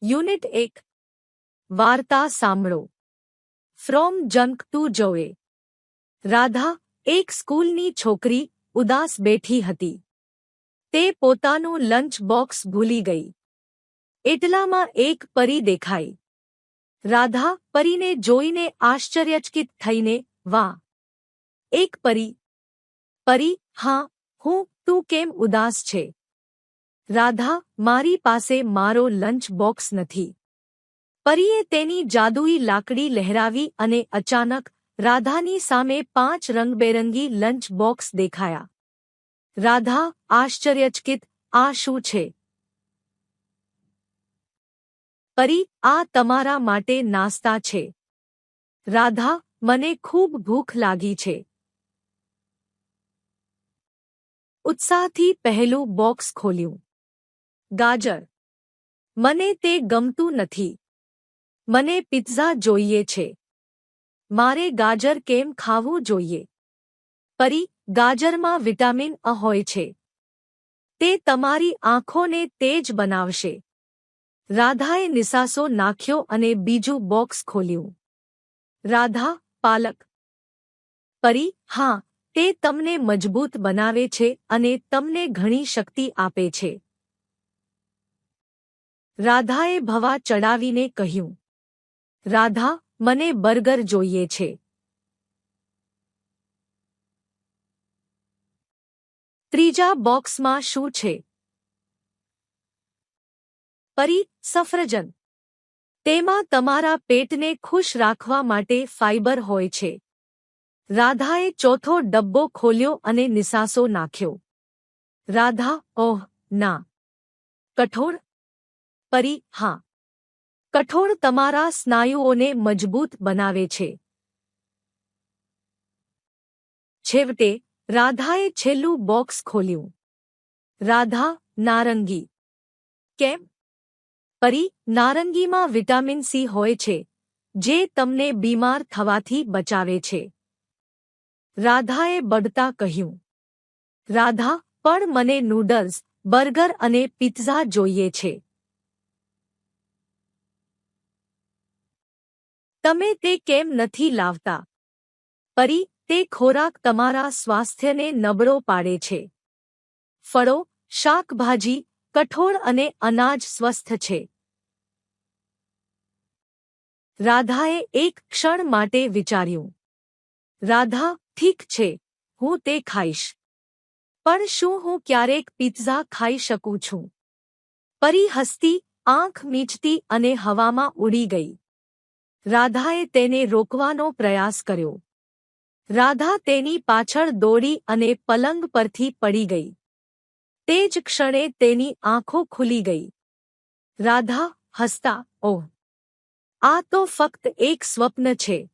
Unit 1 વાર્તા સાંભળો. From junk two જોએ. રાધા, એક સ્કૂલની છોકરી, ઉદાસ બેઠી હતી. તે પોતાનું લંચ બોક્સ ભૂલી ગઈ. એટલામાં એક પરી દેખાઈ. રાધા પરીને જોઈને આશ્ચર્યચકિત થઈને, વાહ! એક પરી. પરી, હા, તું કેમ ઉદાસ છે? રાધા, મારી પાસે મારો લંચ બોક્સ નથી. પરીએ તેની જાદુઈ લાકડી લહેરાવી અને અચાનક રાધાની સામે 5 રંગબેરંગી લંચ બોક્સ દેખાયા. રાધા, આશ્ચર્યચકિત, આ શું છે? પરી, આ તમારા માટે નાસ્તા છે. રાધા, મને ખૂબ ભૂખ લાગી છે. ઉત્સાહથી પહેલું બોક્સ ખોલ્યું. ગાજર. મને તે ગમતું નથી. મને પિત્ઝા જોઈએ છે. મારે ગાજર કેમ ખાવું જોઈએ? પરી, ગાજરમાં વિટામિન અ હોય છે. તે તમારી આંખોને તેજ બનાવશે. રાધાએ નિસાસો નાખ્યો અને બીજું બોક્સ ખોલ્યું. રાધા, પાલક. પરી, હા, તે તમને મજબૂત બનાવે છે અને તમને ઘણી શક્તિ આપે છે. રાધાએ ભવા ચડાવીને કહ્યું. રાધા, મને બર્ગર જોઈએ છે. ત્રીજા બોક્સમાં શું છે? પરી, સફરજન. તેમાં તમારા પેટને ખુશ રાખવા માટે ફાઇબર હોય છે. રાધાએ ચોથો ડબ્બો ખોલ્યો અને નિસાસો નાખ્યો. રાધા, ઓહ, ના. કઠોળ. પરી, હા. કઠોળ તમારા સ્નાયુઓને મજબૂત બનાવે છે. છેવટે, રાધાએ છેલ્લું બોક્સ ખોલ્યું. રાધા, નારંગી. કેમ? પરી, નારંગીમાં વિટામિન સી હોય છે, જે તમને બીમાર થવાથી બચાવે છે. રાધાએ બળતા કહ્યું. રાધા, પણ મને નૂડલ્સ, બર્ગર અને પિત્ઝા જોઈએ છે. તમે તે કેમ નથી લાવતા? પરી, તે ખોરાક તમારા સ્વાસ્થ્યને નબળો પાડે છે. ફળો, શાકભાજી, કઠોળ અને અનાજ સ્વસ્થ છે. રાધાએ એક ક્ષણ માટે વિચાર્યું. રાધા, ઠીક છે, હું તે ખાઈશ. પણ શું હું ક્યારેક પિત્ઝા ખાઈ શકું છું? પરી હસતી, આંખ મીચતી અને હવામાં ઉડી ગઈ. રાધાએ તેને રોકવાનો પ્રયાસ કર્યો. રાધા તેની પાછળ દોડી અને પલંગ પરથી પડી ગઈ. તે જ ક્ષણે તેની આંખો ખુલી ગઈ. રાધા, હસતા, ઓહ! આ તો ફક્ત એક સ્વપ્ન છે.